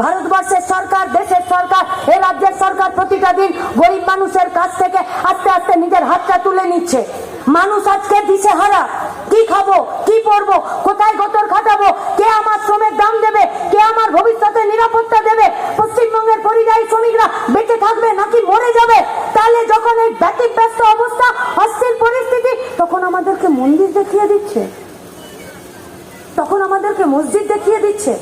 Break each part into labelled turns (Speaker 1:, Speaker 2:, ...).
Speaker 1: ভারতবর্ষের সরকার, দেশের সরকার, এই রাজ্যের সরকার প্রতিটা দিন গরিব মানুষের কাছ থেকে আস্তে আস্তে নিজের হাতটা তুলে নিচ্ছে। মানুষ আজকে দিশেহারা, কি খাবো, কি পরবো, কোথায় গোতর খাটাবো, কে আমার শ্রমের দাম দেবে, কে আমার ভবিষ্যতে নিরাপত্তা দেবে, পশ্চিমবঙ্গের পরিযায়ী শ্রমিকরা বেঁচে থাকবে নাকি মরে যাবে। তাহলে যখন এই ব্যতিব্যস্ত অবস্থা, অস্থির পরিস্থিতি, তখন আমাদেরকে মন্দির দেখিয়ে দিচ্ছে, তখন আমাদেরকে মসজিদ দেখিয়ে দিচ্ছে।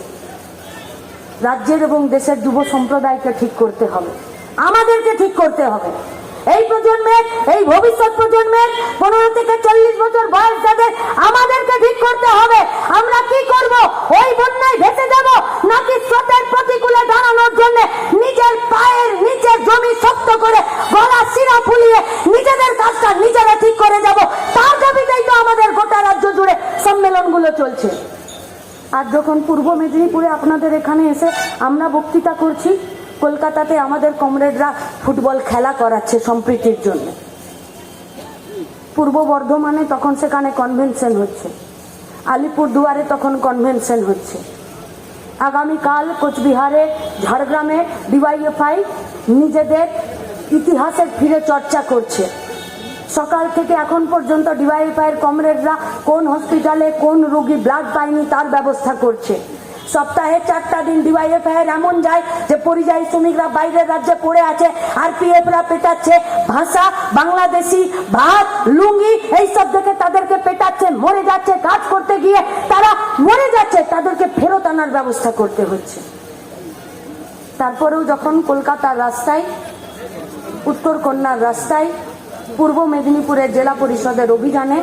Speaker 1: রাজ্যের এবং দেশের যুব সম্প্রদায়কে ঠিক করতে হবে, আমাদেরকে ঠিক করতে হবে। এই প্রজন্মের, এই ভবিষ্যৎ প্রজন্মের 15 থেকে 40 বছর বয়স যাদের, আমাদেরকে ঠিক করতে হবে। আমরা কি করব? ওই বন্যায় ভেসে যাব নাকি স্রোতের প্রতিকূলে দাঁড়ানোর জন্য নিজের পায়ের নিচে জমি শক্ত করে গলা শিরা ফুলিয়ে নিজেদের কাজটা নিজেরা ঠিক করে যাব। তার দাবিতেই তো আমাদের গোটা রাজ্য জুড়ে সম্মেলনগুলো চলছে। আর যখন পূর্ব মেদিনীপুরে আপনাদের এখানে এসে আমরা বক্তৃতা করছি, কলকাতাতে আমাদের কমরেডরা ফুটবল খেলা করাচ্ছে সম্প্রীতির জন্য, পূর্ব বর্ধমানে তখন সেখানে কনভেনশন হচ্ছে, আলিপুরদুয়ারে তখন কনভেনশন হচ্ছে, আগামীকাল কোচবিহারে, ঝাড়গ্রামে ডিওয়াইএফআই নিজেদের ইতিহাসের ফিরে চর্চা করছে। সকাল থেকে এখন পর্যন্ত ডিওয়াইএফআই এর কমরেডরা কোন হসপিটালে কোন রোগী ব্লাড পায়নি তার ব্যবস্থা করছে। সপ্তাহে 4টা দিন ডিওয়াইএফআই এর এমন যায় যে পরিযায়ী শ্রমিকরা বাইরের রাজ্যে পড়ে আছে, আরপিএফরা পেটাচ্ছে, ভাষা বাংলাদেশি, ভাত লুঙ্গি এইসব দেখে তাদেরকে পেটাচ্ছে, মরে যাচ্ছে, কাজ করতে গিয়ে তারা মরে যাচ্ছে, তাদেরকে ফেরত আনার ব্যবস্থা করতে হচ্ছে। তারপরেও যখন কলকাতার রাস্তায়, উত্তর কন্যার রাস্তায়, পূর্ব মেদিনীপুরের জেলা পরিষদের অভিযানে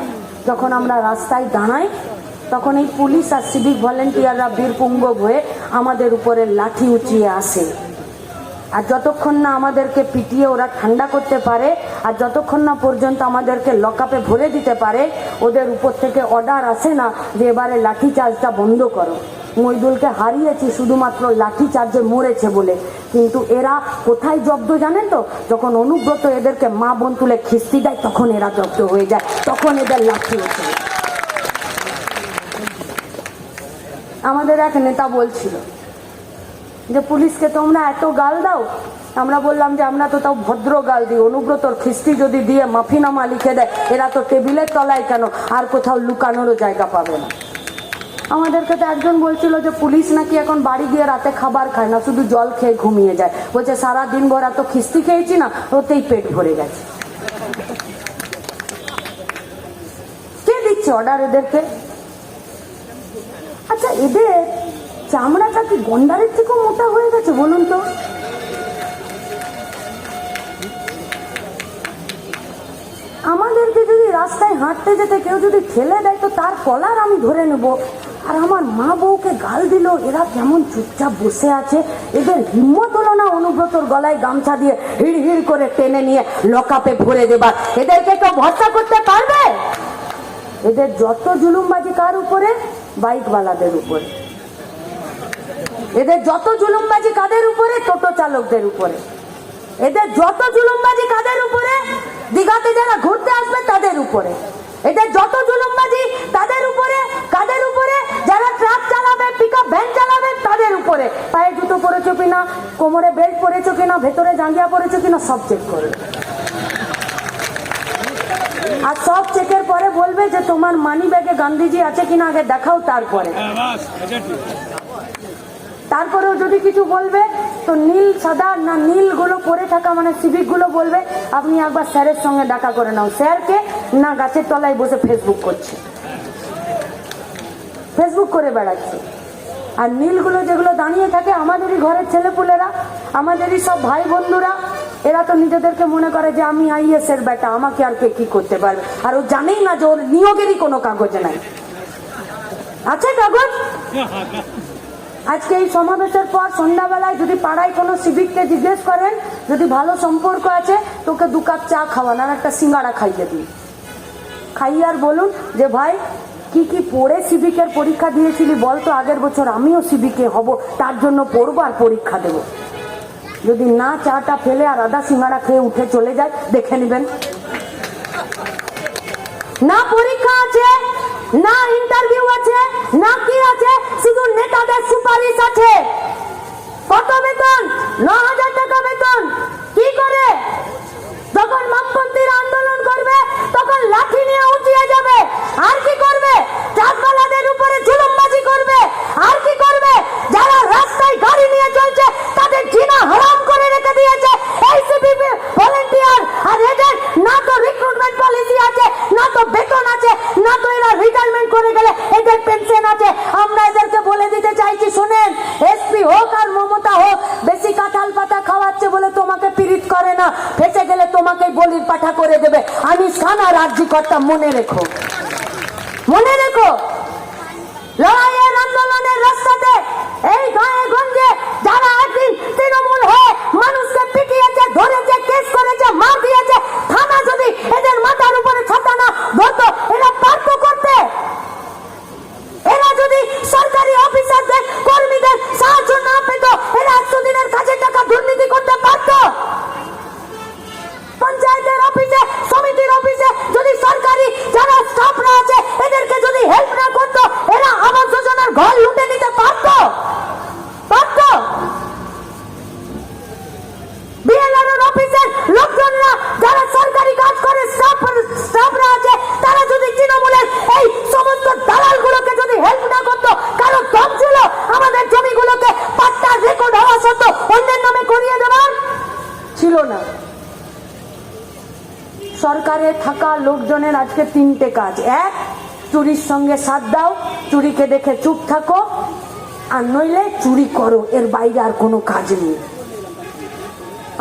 Speaker 1: যখন আমরা রাস্তায় দাঁড়াই, তখন এই পুলিশ আর সিভিক ভলেন্টিয়াররা বীরপুঙ্গব হয়ে আমাদের উপরে লাঠি উঁচিয়ে আসে। আর যতক্ষণ না আমাদেরকে পিটিয়ে ওরা ঠান্ডা করতে পারে, আর যতক্ষণ না পর্যন্ত আমাদেরকে লকআপে ভরে দিতে পারে, ওদের উপর থেকে অর্ডার আসে না যে এবারে লাঠি চার্জটা বন্ধ করো। মইদুলকে হারিয়েছি শুধুমাত্র লাঠি চার্জে মরেছে বলে, কিন্তু এরা কোথায় জব্দ জানেন তো? যখন অনুব্রত এদেরকে মা বোন তুলে খিস্তি দেয় তখন এরা জব্দ হয়ে যায়, তখন এদের লাঠি ওঠে। আমাদের এক নেতা বলছিল যে পুলিশকে তোমরা এত গাল দাও। আমরা বললাম যে আমরা তো তাও ভদ্র গাল দিই, অনুব্রতর খিস্তি যদি দিয়ে মাফিনামা লিখে দেয়, এরা তো টেবিলের তলায় কেন, আর কোথাও লুকানোরও জায়গা পাবে না। আমাদেরকে তো একজন বলছিল যে পুলিশ নাকি এখন বাড়ি গিয়ে রাতে খাবার খায় না, শুধু জল খেয়ে ঘুমিয়ে যায়। বলছে সারা দিন ভর এত খিস্তি খেয়েছি না, ওতেই পেট ভরে গেছে। কে দিচ্ছে অর্ডার এদেরকে? আচ্ছা, এদের চামড়াটা কি গন্ডারের থেকেও মোটা হয়ে গেছে বলুন তো? আমাদেরকে যদি রাস্তায় হাঁটতে যেতে কেউ যদি ঠেলে দেয় তো তার কলার আমি ধরে নেব। আর আমার মা বউকে গাল দিল, এরা কেমন চুপচাপ বসে আছে। এদের হিম্মত হলো না অনুব্রতর গলায় গামছা দিয়ে হিড় হিড় করে টেনে নিয়ে লকআপে ভরে দেবার। এদেরকে কেউ ভরসা করতে পারবে? এদের যত জুলুমবাজি কার উপরে? বাইকওয়ালাদের উপরে। এদের যত জুলুমবাজি কাদের উপরে? টোটো চালকদের উপরে। এদের যত জুলুমবাজি কাদের উপরে? দীঘাতে যারা ঘুরতে আসবে তাদের উপরে। এদের যত জুলুমবাজি তাদের উপরে। কাদের উপরে? যারা ট্রাক চালাবে, পিকআপ ভ্যান চালাবে তাদের উপরে। পায়ে জুতো পরেছো কিনা, কোমরে বেল্ট পরেছো কিনা, ভেতরে জাঙ্গিয়া পরেছো কিনা সব চেক করবে। আর সব চেকের পরে বলবে যে তোমার মানি ব্যাগে গান্ধীজি আছে কিনা আগে দেখাও, তারপরে। তারপরেও যদি কিছু বলবে তো নীল সাদা না নীল গুলো পরে থাকা মানে সিভিক গুলো বলবে আপনি একবার স্যারের সঙ্গে দেখা করে নাও। স্যারকে না গাছের তলায় বসে ফেসবুক করছে, ফেসবুক করে বেড়াচ্ছে। আর নীলগুলো যেগুলো দাঁড়িয়ে থাকে আমাদেরই ঘরের ছেলেপুলেরা, আমাদেরই সব ভাই বন্ধুরা, এরা তো নিজেদেরকে মনে করে যে আমি আইএস এর বেটা, আমাকে আর কে কি করতে পারবে। আর ও জানেই না যে ওর নিয়োগেরই কোনো কাগজ নাই। আছে কাগজ? আজকে এই সমাবেশের পর সন্ধ্যাবেলায় যদি পাড়ায় কোনো সিভিককে জিজ্ঞেস করেন, যদি ভালো সম্পর্ক আছে তোকে 2 কাপ চা খাওয়ান আর একটা সিঙ্গাড়া খাইয়ে দিন। খাইয়ে আর বলুন যে ভাই কি কি পড়ে সিভিকের পরীক্ষা দিয়েছিলি বলতো আগের বছর, আমিও সিভিকে হব, তার জন্য পড়বো আর পরীক্ষা দেব। যদি না চাটা ফেলে আর আদা সিঙ্গাড়া খেয়ে উঠে চলে যায়, দেখে নেবেন না পরীক্ষা আছে, না ইন্টারভিউ আছে, না কি আছে, শুধু নেতাদের সুপারিশ আছে। আনিস খান আর আরজি কর্তা মনে রেখো, মনে রেখো। লড়াইয়ের আন্দোলনের রাস্তাতে এই গায়ে গঞ্জে যারা একদিন তৃণমূল হয়ে মানুষকে পিটিয়েছে, ধরেছে, কেস করেছে, মার দিয়েছে, থানা যদি এদের মাথার উপরে ছাতা না ধরতো এরা পারতো করতে? এরা যদি সরকারি অফিসারদের কর্মীদের সাহায্য না পেত এরা 100 দিনের কাজের টাকা দুর্নীতি করতে পারত? পঞ্চায়েতের অফিসে, সমিতির অফিসে যদি সরকারি যারা স্টাফরা আছে এদেরকে যদি হেল্প না করতো এরা আবাস যোজনার ঘর লুটে নিতে পারতো? পারতো? বিএলআর অফিসের লোকজনরা যারা সরকারি কাজ করে স্টাফরা আছে তারা যদি তৃণমূলের এই সমস্ত দালালগুলোকে যদি হেল্প না করতো, কারো দম ছিল আমাদের জমিগুলোকে পাট্টা রেকর্ড হওয়া সত্ত্বেও অন্যের নামে করিয়ে দেওয়ার? ছিল না। সরকারে থাকা লোকজনের আজকে 3টে কাজ। এক, চুরির সঙ্গে সাথ দাও, চুরিকে দেখে চুপ থাকো, আর নইলে চুরি করো, এর বাইরে আর কোনো কাজ নেই।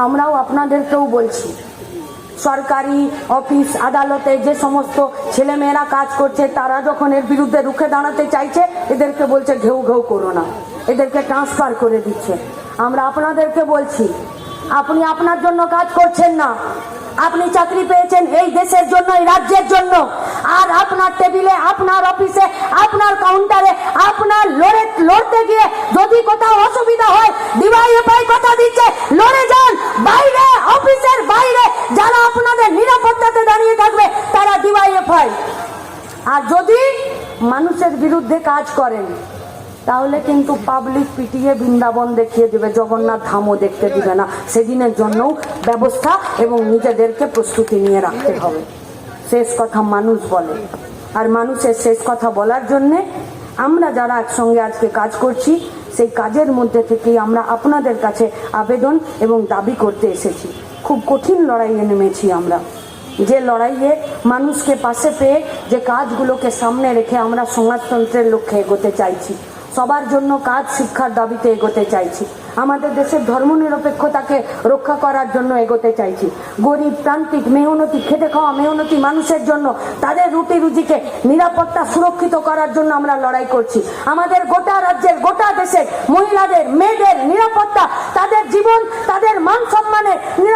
Speaker 1: আমরাও আপনাদেরকেও বলছি, সরকারি অফিস আদালতে যে সমস্ত ছেলেমেয়েরা কাজ করছে তারা যখন এর বিরুদ্ধে রুখে দাঁড়াতে চাইছে এদেরকে বলছে ঘেউ ঘেউ করো না, এদেরকে ট্রান্সফার করে দিচ্ছে। আমরা আপনাদেরকে বলছি, আপনি আপনার জন্য কাজ করছেন না, আপনি চাকরি পেয়েছেন এই দেশের জন্য, এই রাজ্যের জন্য। আর আপনার টেবিলে, আপনার অফিসে, আপনার কাউন্টারে আপনার লড়তে গিয়ে যদি কোথাও অসুবিধা হয় ডিওয়াইএফআই কথা দিচ্ছে লড়ে যান। বাইরে, অফিসের বাইরে যারা আপনাদের নিরাপত্তাতে দাঁড়িয়ে থাকবে তারা ডিওয়াইএফআই। আর যদি মানুষের বিরুদ্ধে কাজ করেন তাহলে কিন্তু পাবলিক পিটিয়ে বৃন্দাবন দেখিয়ে দিবে, জগন্নাথ ধামও দেখতে দিবে না। সেদিনের জন্য ব্যবস্থা এবং নিজেদেরকে প্রস্তুতি নিয়ে রাখতে হবে। শেষ কথা মানুষ বলে, আর মানুষের শেষ কথা বলার জন্যে আমরা যারা একসঙ্গে আজকে কাজ করছি সেই কাজের মধ্যে থেকেই আমরা আপনাদের কাছে আবেদন এবং দাবি করতে এসেছি। খুব কঠিন লড়াইয়ে নেমেছি আমরা, যে লড়াইয়ে মানুষকে পাশে পেয়ে যে কাজগুলোকে সামনে রেখে আমরা সমাজতন্ত্রের লক্ষ্যে এগোতে চাইছি, সবার জন্য কাজ, শিক্ষার দাবিতে এগোতে চাইছি, আমাদের দেশের ধর্মনিরপেক্ষতাকে রক্ষা করার জন্য এগোতে চাইছি, গরিব, প্রান্তিক, মেহনতি, খেটে খাওয়া মেহনতি মানুষের জন্য তাদের রুটি রুজিকে নিরাপত্তা সুরক্ষিত করার জন্য আমরা লড়াই করছি। আমাদের গোটা রাজ্যের, গোটা দেশের মহিলাদের, মেয়েদের নিরাপত্তা, তাদের জীবন, তাদের মান সম্মানের নিরাপত্তা